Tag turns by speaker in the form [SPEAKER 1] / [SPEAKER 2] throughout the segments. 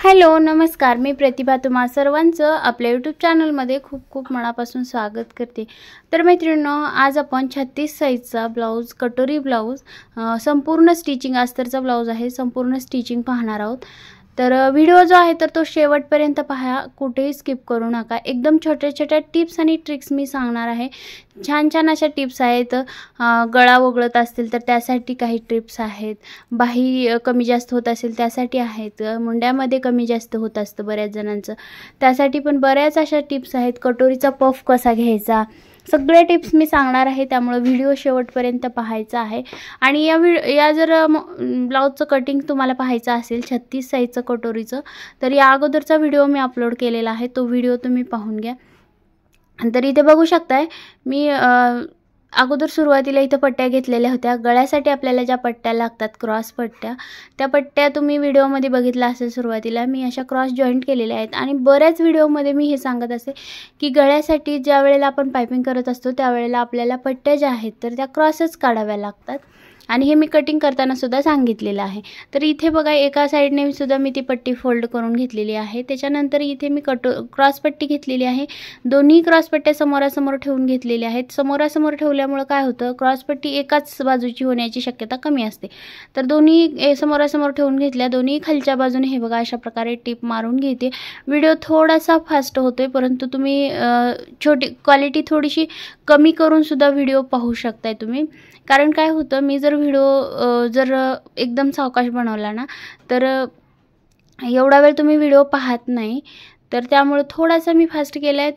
[SPEAKER 1] Hello नमस्कार, मी प्रतिभा तुम्हा सर्वांचं आपल्या यूट्यूब चॅनलमध्ये खूप खूप मनापासून स्वागत करते। तर मैत्रिणींनो, आज आपण 36 साईजचा ब्लाऊज, कटोरी ब्लाऊज, संपूर्ण स्टिचिंग अस्तरचा ब्लाऊज आहे, संपूर्ण स्टिचिंग पाहणार आहोत। तर व्हिडिओ जो आहे तर तो शेवटपर्यंत पहा, कुठेही स्किप करू नका। एकदम छोट्या छोट्या टिप्स आणि ट्रिक्स मी सांगणार आहे। छान छान अशा टिप्स आहेत। गळा वगळत असतील तर त्यासाठी काही टिप्स आहेत, बाही कमी जास्त होत असेल त्यासाठी आहेत, मुंड्यामध्ये कमी जास्त होत असतं बऱ्याच जणांचं, त्यासाठी पण बऱ्याच अशा टिप्स आहेत। कटोरीचा पफ कसा घ्यायचा, सगळे टिप्स मी सांगणार आहे, त्यामुळे व्हिडिओ शेवटपर्यंत पाहायचा आहे। आणि या जर ब्लाऊजचं कटिंग तुम्हाला पाहायचं असेल 36 साईजचं कटोरीचं, तर या अगोदरचा व्हिडिओ मी अपलोड केलेला आहे, तो व्हिडिओ तुम्ही पाहून घ्या। तर इथे बघू शकताय मी अगोदर सुरुवातीला इथे पट्ट्या घेतलेल्या होत्या। गळ्यासाठी आपल्याला ज्या पट्ट्या लागतात क्रॉस पट्ट्या, त्या पट्ट्या तुम्ही व्हिडिओमध्ये बघितला असेल। सुरुवातीला मी अशा क्रॉस जॉईंट केलेल्या आहेत आणि बऱ्याच व्हिडिओमध्ये मी हे सांगत असते की गळ्यासाठी ज्या वेळेला आपण पाइपिंग करत असतो त्यावेळेला आपल्याला पट्ट्या ज्या आहेत तर त्या क्रॉसच काढाव्या लागतात, आणि हे मी कटिंग करताना सुद्धा सांगितलेलं आहे। तर इथे बघा, एका साइडने सुद्धा मी ती पट्टी फोल्ड करून घेतलेली आहे। त्याच्यानंतर इथे मी क्रॉस पट्टी घेतलेली आहे। दोन्ही क्रॉस पट्ट्या समोरासमोर ठेवून घेतलेल्या आहेत। समोरासमोर ठेवल्यामुळे काय होतं, क्रॉस पट्टी एकाच बाजूची होण्याची शक्यता कमी असते। तर दोन्ही समोरासमोर ठेवून घेतल्या। दोन्ही खालच्या बाजूने हे बघा अशा प्रकारे टिप मारून घेते। व्हिडिओ थोडासा फास्ट होतोय, परंतु तुम्ही क्वालिटी थोडीशी कमी करून सुद्धा व्हिडिओ पाहू शकताय तुम्ही। कारण काय होतं, मी जर व्हिडिओ एकदम सावकाश बनवला ना, तर एवढा वेळ तुम्ही व्हिडिओ पाहत नाही, तर त्यामुळे थोडासा मी फास्ट केला आहे।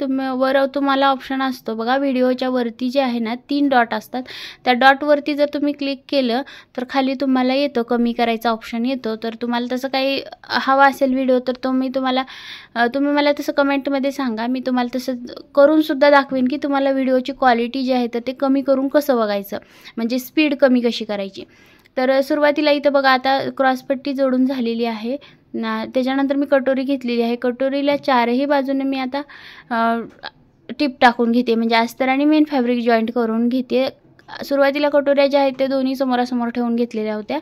[SPEAKER 1] तुम्हाला ऑप्शन असतो बघा, व्हिडिओच्या वरती जे आहे ना 3 डॉट असतात, त्या डॉटवरती जर तुम्ही क्लिक केलं तर खाली तुम्हाला येतो कमी करायचा ऑप्शन येतो। तर तुम्हाला तसं काही हवा असेल व्हिडिओ तर तुम्ही मला तसं कमेंटमध्ये सांगा, मी तुम्हाला तसं करून सुद्धा दाखवेन की तुम्हाला व्हिडिओची क्वालिटी जी आहे तर ते कमी करून कसं बघायचं, म्हणजे स्पीड कमी कशी करायची। तर सुरुवातीला इथं बघा आता क्रॉसपट्टी जोडून झालेली आहे ना। त्याच्यानंतर मी कटोरी घेतलेली आहे। कटोरीला चारही बाजूने मी आता टिप टाकून घेते, म्हणजे अस्तर आणि मेन फॅब्रिक जॉईंट करून घेते। सुरुवातीला कटोऱ्या ज्या आहेत त्या दोन्ही समोरासमोर ठेवून घेतलेल्या होत्या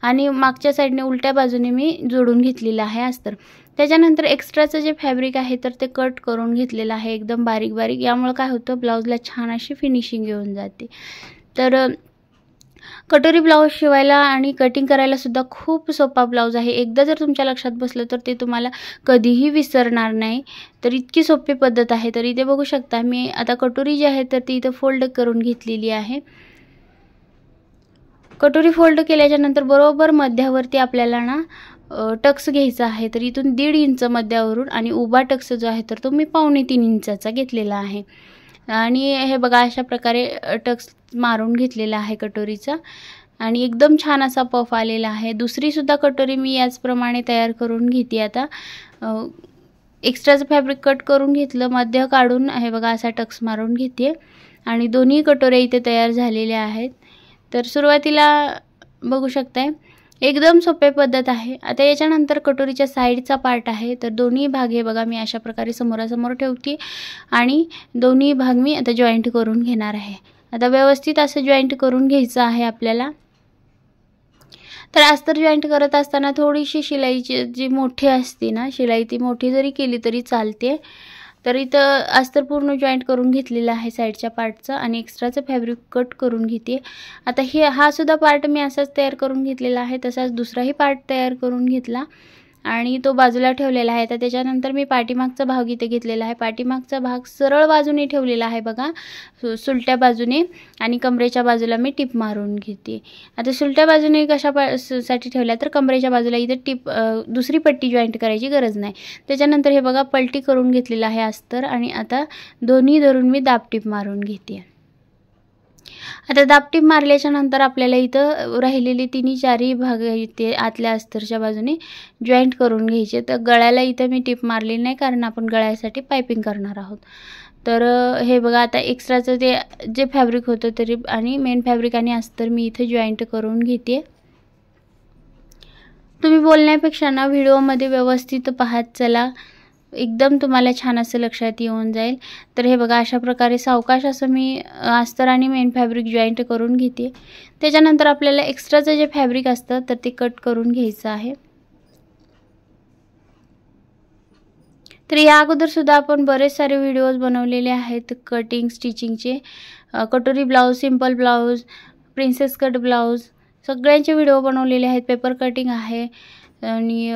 [SPEAKER 1] आणि मागच्या साईडने उलट्या बाजूने मी जोडून घेतलेलं आहे अस्तर। त्याच्यानंतर एक्स्ट्राचं जे फॅब्रिक आहे तर ते कट करून घेतलेलं आहे एकदम बारीक बारीक। यामुळे काय होतं, ब्लाऊजला छान अशी फिनिशिंग येऊन जाते। तर कटोरी ब्लाऊज शिवायला आणि कटिंग करायला सुद्धा खूप सोपा ब्लाऊज आहे। एकदा जर तुमच्या लक्षात बसलं तर ते तुम्हाला कधीही विसरणार नाही। तर इतकी सोपी पद्धत आहे। तर इथे बघू शकता मी आता कटोरी जी आहे तर ती इथे फोल्ड करून घेतलेली आहे। कटोरी फोल्ड केल्याच्या नंतर बरोबर मध्यावरती आपल्याला ना टक्स घ्यायचा आहे। तर इथून 1.5 इंच मध्यावरून, आणि उभा टक्स जो आहे तर तो मी 2.25 इंचाचा घेतलेला आहे। आणि हे बघा अशा प्रकारे टक्स मारून घेतलेला आहे कटोरीचा, आणि एकदम छान असा पफ आलेला आहे। दुसरी सुद्धा कटोरी मी याचप्रमाणे तयार करून घेते। आता एक्स्ट्राचं फॅब्रिक कट करून घेतलं, मध्य काढून हे बघा असा टक्स मारून घेते, आणि दोन्ही कटोऱ्या इथे तयार झालेल्या आहेत। तर सुरुवातीला बघू शकताय एकदम सोपी पद्धत आहे। आता याच्यानंतर कटोरीच्या साईडचा पार्ट आहे, तर दोन्ही भाग हे बघा मी अशा प्रकारे समोरासमोर ठेवते आणि दोन्ही भाग मी आता जॉईंट करून घेणार आहे। आता व्यवस्थित असं जॉईंट करून घ्यायचं आहे आपल्याला। तर अस्तर जॉईंट करत असताना थोडीशी शिलाईची जी मोठी असते ना, शिलाई ती मोठी जरी केली तरी चालते। तर इथं अस्तर पूर्ण जॉईंट करून घेतलेला आहे साईडच्या पार्टचा, आणि एक्स्ट्राचं फॅब्रिक कट करून घेते। आता हा सुद्धा पार्ट मी असाच तयार करून घेतलेला आहे, तसाच दुसराही पार्ट तयार करून घेतला आणि तो बाजूला ठेवलेला आहे। तर त्याच्यानंतर मी पाठीमागचा भाग इथे घेतलेला आहे। पाठीमागचा भाग सरळ बाजूने ठेवलेला आहे बघा, सुलट्या बाजूने, आणि कमरेच्या बाजूला मी टिप मारून घेते। आता सुलट्या बाजूने कशासाठी ठेवल्या, तर कमरेच्या बाजूला इथे दुसरी पट्टी जॉईंट करायची गरज नाही। त्याच्यानंतर हे बघा पलटी करून घेतलेला आहे अस्तर, आणि आता दोन्ही धरून मी दाबटीप मारून घेते। आता दाबटीप मारल्याच्या नंतर आपल्याला इथं राहिलेली 3-4 भाग इथे आतल्या अस्तरच्या बाजूने जॉईंट करून घ्यायचे। तर गळ्याला इथं मी टिप मारलेली नाही, कारण आपण गळ्यासाठी पाइपिंग करणार आहोत। तर हे बघा आता एक्स्ट्राचं जे फॅब्रिक होतं तरी, आणि मेन फॅब्रिक आणि अस्तर मी इथे जॉईंट करून घेते। तुम्ही बोलण्यापेक्षा ना व्हिडिओमध्ये व्यवस्थित पाहत चला, एकदम तुम्हाला छान असं लक्षात येऊन जाईल। तर हे बघा अशा प्रकारे सावकाश असं मी अस्तर आणि मेन फॅब्रिक जॉईंट करून घेते। त्याच्यानंतर आपल्याला एक्स्ट्राचं जे फॅब्रिक असतं तर ते कट करून घ्यायचं आहे। तर या अगोदरसुद्धा आपण बरेच सारे व्हिडिओज बनवलेले आहेत कटिंग स्टिचिंगचे, कटोरी blouse, simple blouse, princess cut blouse सगळ्यांचे व्हिडिओ बनवलेले आहेत. पेपर कटिंग आहे आणि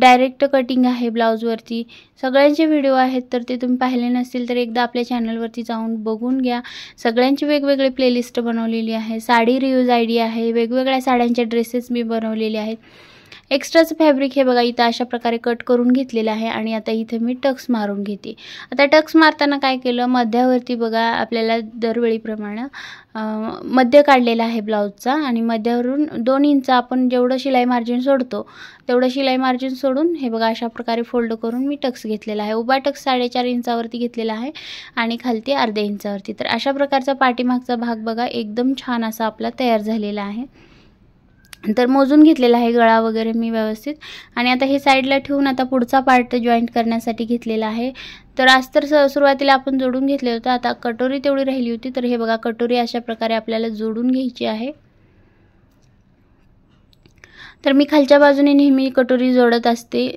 [SPEAKER 1] डायरेक्ट कटिंग आहे ब्लाऊजवरती, सगळ्यांचे व्हिडिओ आहेत. तर ते तुम्ही पाहिले नसतील तर एकदा आपल्या चॅनलवरती जाऊन बघून घ्या. सगळ्यांची वेगवेगळी प्लेलिस्ट बनवलेली आहे. साडी रिव्ह्यूज आयडी आहे, वेगवेगळ्या साड्यांचे ड्रेसेस मी बनवलेले आहेत. एक्स्ट्राचं फॅब्रिक हे बघा इथं अशा प्रकारे कट करून घेतलेलं आहे आणि आता इथं मी टक्स मारून घेते. आता टक्स मारताना काय केलं, मध्यावरती बघा आपल्याला दरवेळीप्रमाणे मध्य काढलेला आहे ब्लाऊजचा आणि मध्यावरून 2 इंच आपण जेवढं शिलाई मार्जिन सोडतो तेवढं शिलाई मार्जिन सोडून हे बघा अशा प्रकारे फोल्ड करून मी टक्स घेतलेला आहे. उभा टक्स 4.5 इंचावरती घेतलेला आहे आणि खालती अर्ध्या इंचावरती. तर अशा प्रकारचा पाठीमागचा भाग बघा एकदम छान असा आपला तयार झालेला आहे. तर मोजून घेतलेला आहे गळा वगैरे मी व्यवस्थित आणि आता हे साईडला ठेवून आता पुढचा पार्ट जॉईंट करण्यासाठी घेतलेला आहे. तर अस्तर सुरुवातीला आपण जोडून घेतले होते, आता कटोरी तेवढी राहिली होती. तर हे बघा कटोरी अशा प्रकारे आपल्याला जोडून घ्यायची आहे. तर मी खालच्या बाजूने नेहमी कटोरी जोडत असते.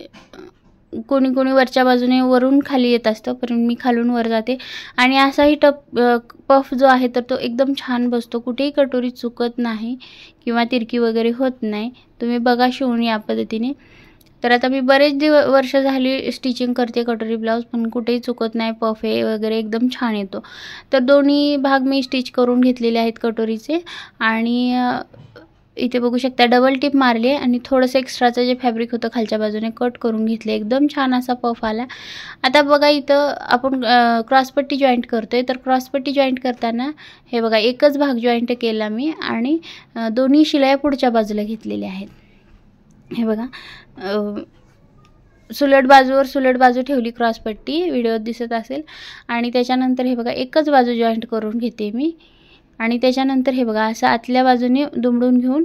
[SPEAKER 1] कोणी कोणी वरच्या बाजूने वरून खाली येत असतं, पण मी खालून वर जाते आणि असाही पफ जो आहे तर तो एकदम छान बसतो. कुठेही कटोरी चुकत नाही किंवा तिरकी वगैरे होत नाही. तुम्ही बघा शिवून या पद्धतीने. तर आता मी बरेच वर्ष झाली स्टिचिंग करते कटोरी ब्लाऊज, पण कुठेही चुकत नाही. पफ हे वगैरे एकदम छान येतो. तर दोन्ही भाग मी स्टिच करून घेतलेले आहेत कटोरीचे आणि इथे बघू शकता डबल टिप मारली आणि थोडंसं एक्स्ट्राचं जे फॅब्रिक होतं खालच्या बाजूने कट करून घेतले. एकदम छान असा पफ आला. आता बघा इथं आपण क्रॉसपट्टी जॉईंट करतोय. तर क्रॉसपट्टी जॉईंट करताना हे बघा एकच भाग जॉईंट केला मी आणि दोन्ही शिलाई पुढच्या बाजूला घेतलेल्या आहेत. हे बघा सुलट बाजूवर सुलट बाजू ठेवली क्रॉसपट्टी, व्हिडिओत दिसत असेल. आणि त्याच्यानंतर हे बघा एकच बाजू जॉईंट करून घेते मी आणि त्याच्यानंतर हे बघा असं आतल्या बाजूने दुमडून घेऊन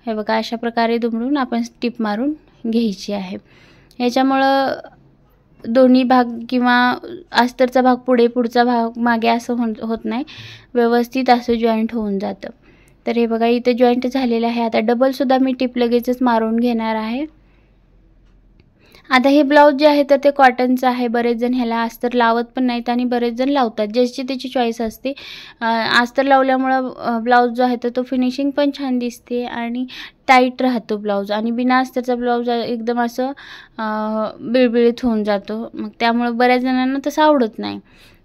[SPEAKER 1] हे बघा अशा प्रकारे दुमडून आपण टिप मारून घ्यायची आहे. याच्यामुळं दोन्ही भाग किंवा अस्तरचा भाग पुढे पुढचा भाग मागे असं होत नाही, व्यवस्थित असं जॉईंट होऊन जातं. तर हे बघा इथं जॉईंट झालेलं आहे. आता डबलसुद्धा मी टिप लगेचच मारून घेणार आहे. आता हे ब्लाऊज जे आहे तर ते कॉटनचं आहे. बरेच जण ह्याला अस्तर लावत पण नाहीत आणि बरेच जण लावतात, ज्याची त्याची चॉईस असते. अस्तर लावल्यामुळं ब्लाऊज जो आहे तर तो फिनिशिंग पण छान दिसते आणि टाईट राहतो ब्लाऊज आणि बिना अस्तरचा ब्लाऊज एकदम असं बिळबिळीत होऊन जातो. मग त्यामुळं बऱ्याच जणांना तसं आवडत नाही.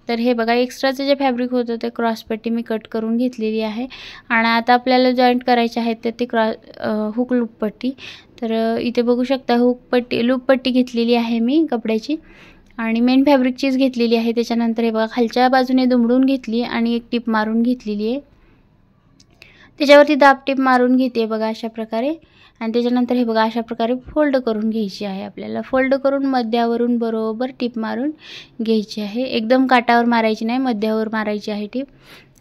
[SPEAKER 1] तर हे बघा एक्स्ट्राचं जे फॅब्रिक होतं ते क्रॉसपट्टी मी कट करून घेतलेली आहे आणि आता आपल्याला जॉईंट करायचे आहेत तर ते हुक लूप पट्टी. तर इथे बघू शकता लूप पट्टी घेतलेली आहे मी कपड्याची आणि मेन फॅब्रिकचीच घेतलेली आहे. त्याच्यानंतर हे बघा खालच्या बाजूने दुमडून घेतली आणि एक टिप मारून घेतलेली आहे. त्याच्यावरती दाब टिप मारून घेते बघा अशा प्रकारे आणि त्याच्यानंतर हे बघा अशा प्रकारे फोल्ड करून घ्यायची आहे. आपल्याला फोल्ड करून मध्यावरून बरोबर टिप मारून घ्यायची आहे. एकदम काटावर मारायची नाही, मध्यावर मारायची आहे टिप.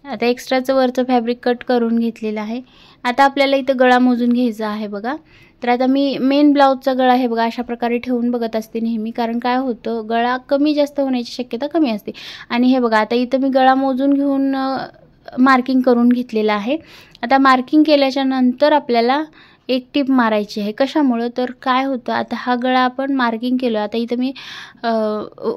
[SPEAKER 1] आता एक्स्ट्राचं वरचं फॅब्रिक कट करून घेतलेलं आहे. आता आपल्याला इथं गळा मोजून घ्यायचा आहे बघा. तर आता मी मेन ब्लाऊजचा गळा हे बघा अशा प्रकारे ठेवून बघत असते नेहमी, कारण काय होतं गळा कमी जास्त होण्याची शक्यता कमी असते. आणि हे बघा आता इथं मी गळा मोजून घेऊन मार्किंग करून घेतलेलं आहे. आता मार्किंग केल्याच्या नंतर आपल्याला एक टिप मारायची आहे. कशामुळं तर काय होतं आता हा गळा आपण मार्किंग केलं. आता इथं मी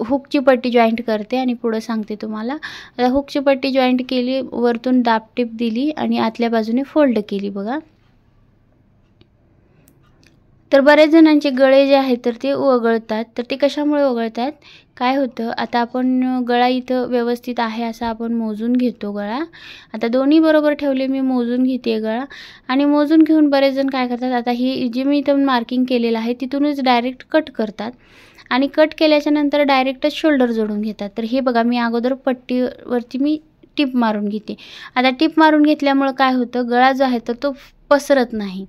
[SPEAKER 1] हुकची पट्टी जॉईंट करते आणि पुढं सांगते तुम्हाला. आता हुकची पट्टी जॉईंट केली, वरतून दाब टिप दिली आणि आतल्या बाजूने फोल्ड केली बघा. तर बरेच जणांचे गळे जे आहेत तर ते वगळतात. तर ते कशामुळे वगळतात, काय होतं आता आपण गळा इथं व्यवस्थित आहे असं आपण मोजून घेतो गळा. आता दोन्ही बरोबर ठेवले, मी मोजून घेते गळा आणि मोजून घेऊन बरेच जण काय करतात, आता ही जी मी इथं मार्किंग केलेलं आहे तिथूनच डायरेक्ट कट करतात आणि कट केल्याच्या नंतर डायरेक्टच शोल्डर जोडून घेतात. तर हे बघा मी अगोदर पट्टीवरती मी टिप मारून घेते. आता टिप मारून घेतल्यामुळं काय होतं, गळा जो आहे तर तो पसरत नाही,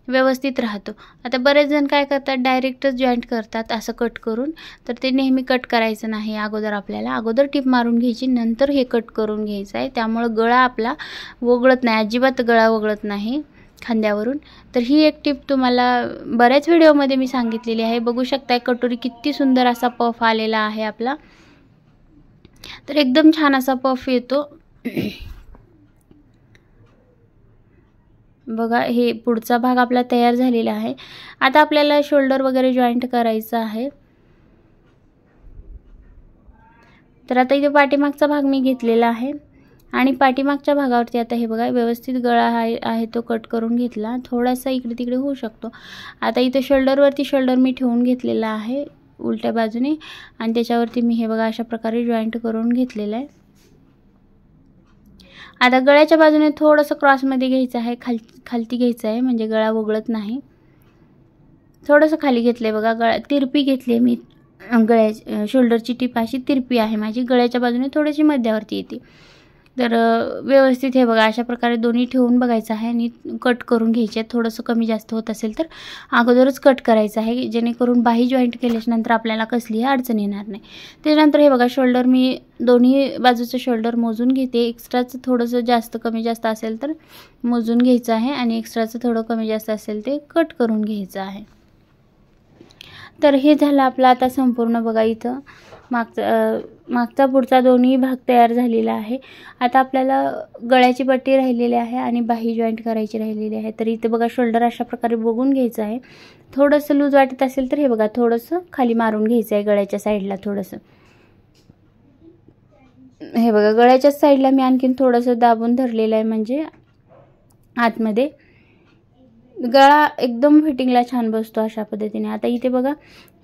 [SPEAKER 1] व्यवस्थित राहतो. आता बरेच जण काय करतात, डायरेक्टच जॉईंट करतात असं कट करून. तर ते नेहमी कट करायचं नाही. आपल्याला अगोदर टिप मारून घ्यायची, नंतर हे कट करून घ्यायचं आहे. त्यामुळं गळा आपला वगळत नाही, अजिबात गळा वगळत नाही खांद्यावरून. तर ही एक टिप तुम्हाला बऱ्याच व्हिडिओमध्ये मी सांगितलेली आहे. बघू शकताय कटोरी किती सुंदर असा पफ आलेला आहे आपला. तर एकदम छान असा पफ येतो. बघा हे पुढचा भाग आपला तयार झालेला आहे. आता आपल्याला शोल्डर वगैरे जॉईंट करायचं आहे. तर आता इथे पाठीमागचा भाग मी घेतलेला आहे आणि पाठीमागच्या भागावरती आता हे बघा व्यवस्थित गळा आहे तो कट करून घेतला. थोडासा इकडे तिकडे होऊ शकतो. आता इथे शोल्डरवरती शोल्डर मी ठेवून घेतलेला आहे उलट्या बाजूने आणि त्याच्यावरती मी हे बघा अशा प्रकारे जॉईंट करून घेतलेला आहे. आता गळ्याच्या बाजूने थोडंसं क्रॉसमध्ये घ्यायचं आहे, खालती घ्यायचं आहे म्हणजे गळा वगळत नाही. थोडंसं खाली घेतलं आहे बघा, गळा तिरपी घेतली आहे मी. शोल्डरची टीप अशी तिरपी आहे माझी, गळ्याच्या बाजूने थोडीशी मध्यावरती येते. तर व्यवस्थित हे बघा अशा प्रकारे दोन्ही ठेवून बघायचं आहे आणि कट करून घ्यायचे आहे. थोडंसं कमी जास्त होत असेल तर अगोदरच कट करायचं आहे, जेणेकरून बाही जॉईंट केल्याच्यानंतर आपल्याला कसलीही अडचण येणार नाही. त्याच्यानंतर हे बघा शोल्डर मी दोन्ही बाजूचं शोल्डर मोजून घेते. एक्स्ट्राचं थोडंसं जास्त कमी जास्त असेल तर मोजून घ्यायचं आहे आणि एक्स्ट्राचं थोडं कमी जास्त असेल ते कट करून घ्यायचं आहे. तर हे झालं आपलं आता संपूर्ण बघा. इथं मागचा पुढचा दोन्ही भाग तयार झालेला आहे. आता आपल्याला गळ्याची पट्टी राहिलेली आहे आणि बाही जॉईंट करायची राहिलेली आहे. तर इथे बघा शोल्डर अशा प्रकारे बघून घ्यायचं आहे. थोडंसं लूज वाटत असेल तर हे बघा थोडंसं खाली मारून घ्यायचं आहे गळ्याच्या साईडला. थोडंसं हे बघा गळ्याच्या साईडला मी आणखीन थोडंसं दाबून धरलेलं आहे म्हणजे आतमध्ये गळा एकदम फिटिंगला छान बसतो अशा पद्धतीने. आता इथे बघा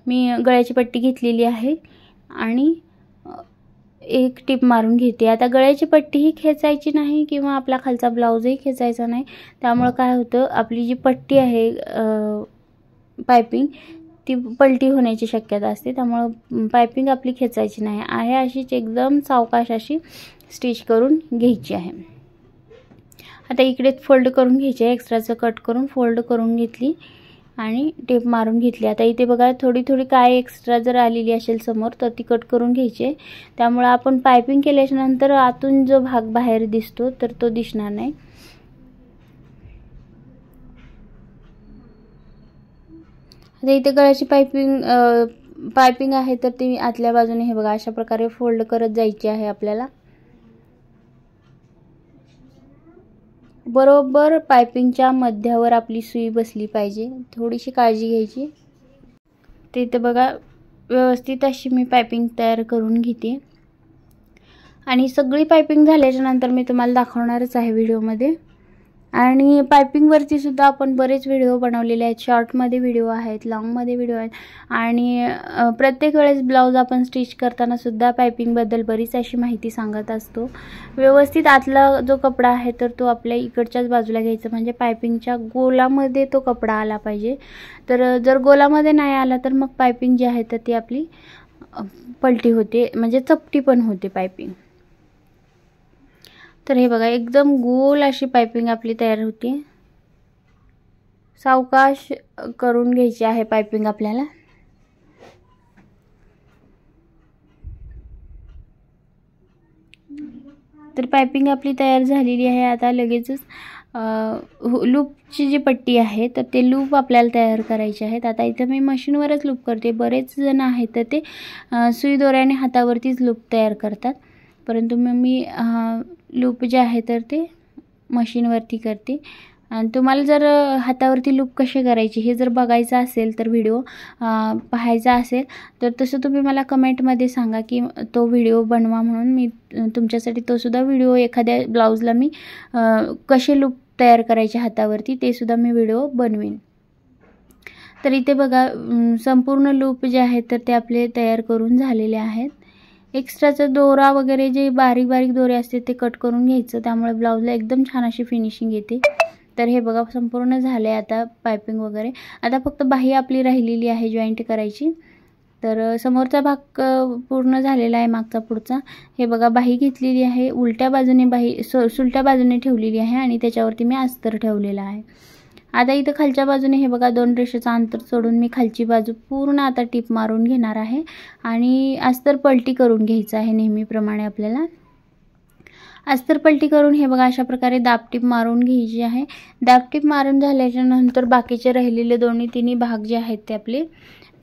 [SPEAKER 1] मी गळ्याची पट्टी घेतलेली आहे आणि एक टिप मारून घेते. आता गळ्याची पट्टीही खेचायची नाही किंवा आपला खालचा ब्लाऊजही खेचायचा नाही. त्यामुळे काय होतं आपली जी पट्टी आहे पायपिंग ती पलटी होण्याची शक्यता असते. त्यामुळं पायपिंग आपली खेचायची नाही आहे, अशीच एकदम सावकाश अशी स्टिच करून घ्यायची आहे. आता इकडे फोल्ड करून घ्यायची आहे, एक्स्ट्राचं कट करून फोल्ड करून घेतली आणि टेप मारून घेतली. आता इथे बघा थोडी थोडी काय एक्स्ट्रा जर आलेली असेल समोर तर ती कट करून घ्यायची आहे. त्यामुळे आपण पायपिंग केल्याच्यानंतर आतून जो भाग बाहेर दिसतो तर तो दिसणार नाही. आता इथे गळ्याची पायपिंग आहे तर ती आतल्या बाजूने हे बघा अशा प्रकारे फोल्ड करत जायची आहे आपल्याला. बरोबर पायपिंगच्या मध्यावर आपली सुई बसली पाहिजे, थोडीशी काळजी घ्यायची. ते इथे बघा व्यवस्थित अशी मी पायपिंग तयार करून घेते आणि सगळी पायपिंग झाल्याच्या नंतर मी तुम्हाला दाखवणारच आहे व्हिडिओमध्ये. आणि पायपिंगवरती सुद्धा आपण बरेच व्हिडिओ बनवलेले आहेत. शॉर्टमध्ये व्हिडिओ आहेत, लॉंगमध्ये व्हिडिओ आहेत आणि प्रत्येक वेळेस ब्लाऊज आपण स्टिच करताना सुद्धा पायपिंगबद्दल बरीच अशी माहिती सांगत असतो. व्यवस्थित आतला जो कपडा आहे तर तो आपल्या इकडच्याच बाजूला घ्यायचा म्हणजे पायपिंगच्या गोलामध्ये तो कपडा आला पाहिजे. तर जर गोलामध्ये नाही आला तर मग पायपिंग जी आहे तर ती आपली पलटी होते म्हणजे चपटी पण होते पायपिंग. तर हे बघा एकदम गोल अशी पायपिंग आपली तयार होते. सावकाश करून घ्यायची आहे पायपिंग आपल्याला. तर पायपिंग आपली तयार झालेली आहे. आता लगेचच लूपची जी पट्टी आहे तर ते लूप आपल्याला तयार करायचे आहेत. आता इथं मी मशीनवरच लूप करते. बरेच जण आहेत तर ते सुई दोऱ्याने हातावरतीच लूप तयार करतात, परंतु मी लूप जे आहे तर ते मशीनवरती करते. आणि तुम्हाला जर हातावरती लूप कसे करायचे हे जर बघायचं असेल तर व्हिडिओ पाहायचा असेल तर तसं तुम्ही मला कमेंटमध्ये सांगा की तो व्हिडिओ बनवा म्हणून. मी तुमच्यासाठी तो सुद्धा व्हिडिओ एखाद्या ब्लाऊजला मी कसे लूप तयार करायचे हातावरती ते सुद्धा मी व्हिडिओ बनवीन. तर इथे बघा संपूर्ण लूप जे आहेत तर ते आपले तयार करून झालेले आहेत. एक्स्ट्राचा दोरा वगैरे जे बारीक बारीक दोरे असते ते कट करून घ्यायचं, त्यामुळे ब्लाऊजला एकदम छान अशी फिनिशिंग येते. तर हे बघा संपूर्ण झाले आता पायपिंग वगैरे. आता फक्त बाही आपली राहिलेली आहे जॉईंट करायची. तर समोरचा भाग पूर्ण झालेला आहे, मागचा पुढचा. हे बघा बाही घेतलेली आहे, उलट्या बाजूने बाही सुलट्या बाजूने ठेवलेली आहे आणि त्याच्यावरती मी अस्तर ठेवलेला आहे. आता इथं खालच्या बाजूने हे बघा 2 रेषेचं अंतर सोडून मी खालची बाजू पूर्ण आता टिप मारून घेणार आहे आणि अस्तर पलटी करून घ्यायचं आहे. नेहमीप्रमाणे आपल्याला अस्तर पलटी करून हे बघा अशा प्रकारे दाबटीप मारून घ्यायची आहे. दाबटीप मारून झाल्याच्या नंतर बाकीचे राहिलेले तिन्ही भाग जे आहेत ते आपले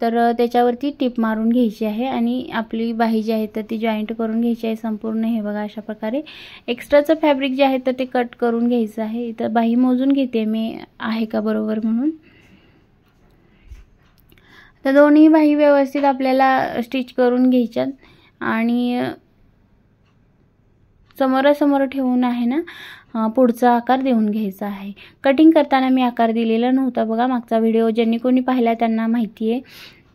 [SPEAKER 1] तर त्याच्यावरती टिप मारून घ्यायची आहे आणि आपली बाही जी आहे तर ती जॉईंट करून घ्यायची आहे संपूर्ण. हे बघा अशा प्रकारे एक्स्ट्राचं फॅब्रिक जे आहे तर ते कट करून घ्यायचं आहे. इथं बाही मोजून घेते मी आहे का बरोबर म्हणून. तर दोन्ही बाही व्यवस्थित आपल्याला स्टिच करून घ्यायच्यात आणि समोरासमोर ठेवून आहे ना पुढचा आकार देऊन घ्यायचा आहे. कटिंग करताना मी आकार दिलेला नव्हता बघा, मागचा व्हिडिओ ज्यांनी कोणी पाहिला त्यांना माहिती आहे.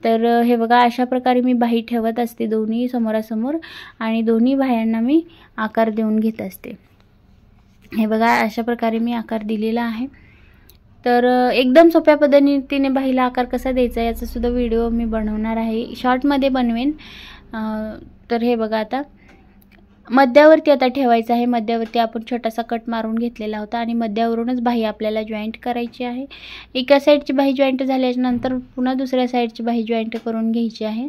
[SPEAKER 1] तर हे बघा अशा प्रकारे मी बाही ठेवत असते दोन्ही समोरासमोर आणि दोन्ही बाह्यांना मी आकार देऊन घेत असते. हे बघा अशा प्रकारे मी आकार दिलेला आहे. तर एकदम सोप्या पद्धतीने बाहीला आकार कसा द्यायचा याचा सुद्धा व्हिडिओ मी बनवणार आहे, शॉर्टमध्ये बनवेन. तर हे बघा आता मध्यावरती आता ठेवायचं आहे. मध्यावरती आपण छोटासा कट मारून घेतलेला होता आणि मध्यावरूनच बाही आपल्याला जॉईंट करायची आहे. एका साईडची बाही जॉईंट झाल्यानंतर पुन्हा दुसऱ्या साईडची बाही जॉईंट करून घ्यायची आहे.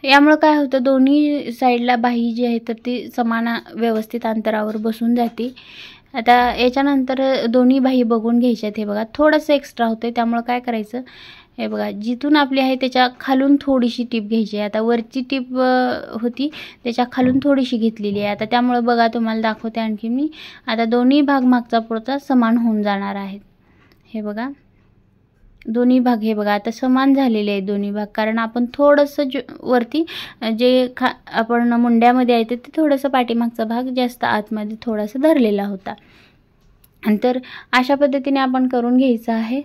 [SPEAKER 1] यामुळे काय होतं, दोन्ही साईडला बाही जी आहे तर ती समान व्यवस्थित अंतरावर बसून जाते. आता याच्यानंतर दोन्ही बाही बघून घ्यायच्यात. हे बघा थोडंसं एक्स्ट्रा होतं, त्यामुळे काय करायचं, हे बघा जिथून आपली आहे त्याच्या खालून थोडीशी टिप घ्यायची आहे. आता वरची टिप होती त्याच्या खालून थोडीशी घेतलेली आहे. आता त्यामुळे बघा तुम्हाला दाखवते आणखी मी. आता दोन्ही भाग मागचा पुढचा समान होऊन जाणार आहेत. हे बघा दोन्ही भाग हे बघा आता समान झालेले आहेत दोन्ही भाग, कारण आपण थोडंसं वरती जे आपण मुंड्यामध्ये आहे ते थोडंसं पाठीमागचा भाग जास्त आतमध्ये थोडासा धरलेला होता. आणि तर अशा पद्धतीने आपण करून घ्यायचं आहे.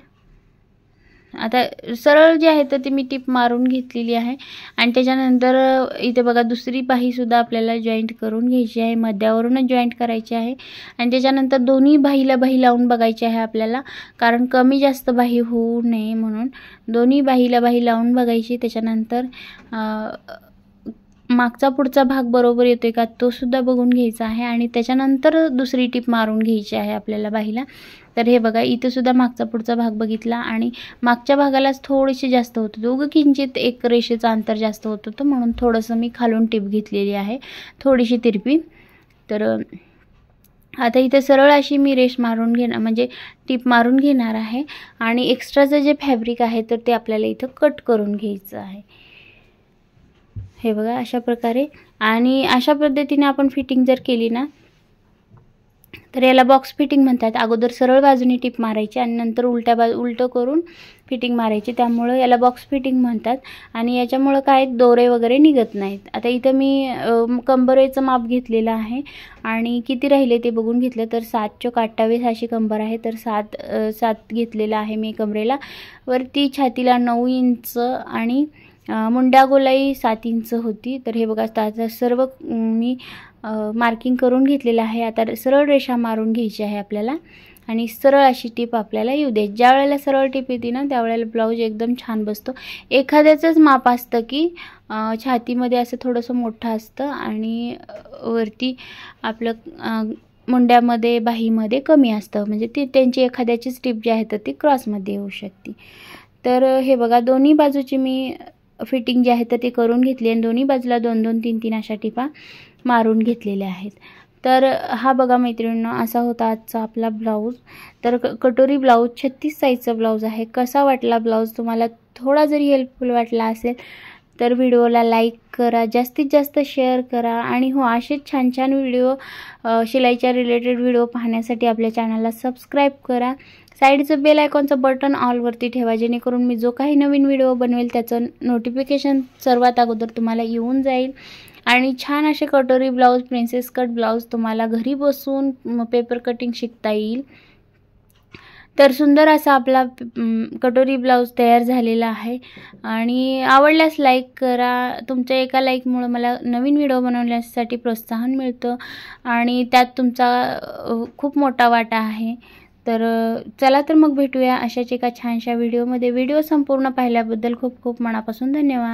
[SPEAKER 1] आता सरळ जे आहे तर ती मी टिप मारून घेतलेली आहे आणि त्याच्यानंतर इथे बघा दुसरी बाहीसुद्धा आपल्याला जॉईंट करून घ्यायची आहे. मध्यावरूनच जॉईंट करायची आहे आणि त्याच्यानंतर दोन्ही बाहीला बाही लावून बघायची आहे आपल्याला, कारण कमी जास्त बाही होऊ नये म्हणून दोन्ही बाहीला बाही लावून बघायची. त्याच्यानंतर मागचा पुढचा भाग बरोबर येतोय का तो सुद्धा बघून घ्यायचा आहे आणि त्याच्यानंतर दुसरी टिप मारून घ्यायची आहे आपल्याला बाहीला. तर हे बघा इथे सुद्धा मागचा पुढचा भाग बघितला आणि मागच्या भागालाच थोडीशी जास्त होत होतं, उगं किंचित एक रेषेचं अंतर जास्त होत होतं म्हणून थोडंसं मी खालून टिप घेतलेली आहे, थोडीशी तिरपी. तर आता इथे सरळ अशी मी रेष मारून घेणार म्हणजे टिप मारून घेणार आहे आणि एक्स्ट्राचं जे फॅब्रिक आहे तर ते आपल्याला इथं कट करून घ्यायचं आहे. हे बघा अशा प्रकारे. आणि अशा पद्धतीने आपण फिटिंग जर केली ना तर याला बॉक्स फिटिंग म्हणतात. अगोदर सरळ बाजूने टिप मारायची आणि नंतर उलटं करून फिटिंग मारायची, त्यामुळे याला बॉक्स फिटिंग म्हणतात. आणि याच्यामुळं काय दोरे वगैरे निघत नाहीत. आता इथं मी कंबरेचं माप घेतलेलं आहे आणि किती राहिले ते बघून घेतलं तर 7 चोक 28 अशी कंबर आहे. तर 7 घेतलेलं आहे मी कंबरेला. वरती छातीला 9 इंच आणि मुंड्या गोलाई 7 इंच होती. तर हे बघा त्याचा सर्व मी मार्किंग करून घेतलेलं आहे. आता सरळ रेषा मारून घ्यायची आहे आपल्याला आणि सरळ अशी टिप आपल्याला येऊ दे. ज्या वेळेला सरळ टिप येते ना त्यावेळेला ब्लाऊज एकदम छान बसतो. एखाद्याचंच माप असतं की छातीमध्ये असं थोडंसं मोठं असतं आणि वरती आपलं मुंड्यामध्ये बाहीमध्ये कमी असतं, म्हणजे ती त्यांची एखाद्याचीच टिप जी आहे तर ती क्रॉसमध्ये येऊ शकते. तर हे बघा दोन्ही बाजूची मी फिटिंग जी आहे तर ती करून घेतली आणि दोन्ही बाजूला 2-2 3-3 अशा टिपा मारून घेतलेल्या आहेत. तर हा बघा मैत्रिणींनो असा होता आजचा आपला ब्लाऊज. तर कटोरी ब्लाऊज 36 साईजचा ब्लाऊज आहे. कसा वाटला ब्लाऊज तुम्हाला? थोडा जरी हेल्पफुल वाटला असेल तर व्हिडिओला लाईक करा, जास्तीत जास्त शेअर करा आणि हो असेच छान छान व्हिडिओ शिलाईच्या रिलेटेड व्हिडिओ पाहण्यासाठी आपल्या चॅनलला सबस्क्राईब करा. साईडचं बेल आयकॉनचं बटन ऑलवरती ठेवा, जेणेकरून मी जो काही नवीन व्हिडिओ बनवेल त्याचं नोटिफिकेशन सर्वात अगोदर तुम्हाला येऊन जाईल. आणि छान असे कटोरी ब्लाऊज, प्रिन्सेस कट ब्लाऊज तुम्हाला घरी बसून पेपर कटिंग शिकता येईल. तर सुंदर असा आपला कटोरी ब्लाऊज तयार झालेला आहे आणि आवडल्यास लाईक करा. तुमच्या एका लाईकमुळे मला नवीन व्हिडिओ बनवण्यासाठी प्रोत्साहन मिळतं आणि त्यात तुमचा खूप मोठा वाटा आहे. तर चला तर मग भेटूया अशाच एका छानशा व्हिडिओमध्ये. व्हिडिओ संपूर्ण पाहिल्याबद्दल खूप खूप मनापासून धन्यवाद.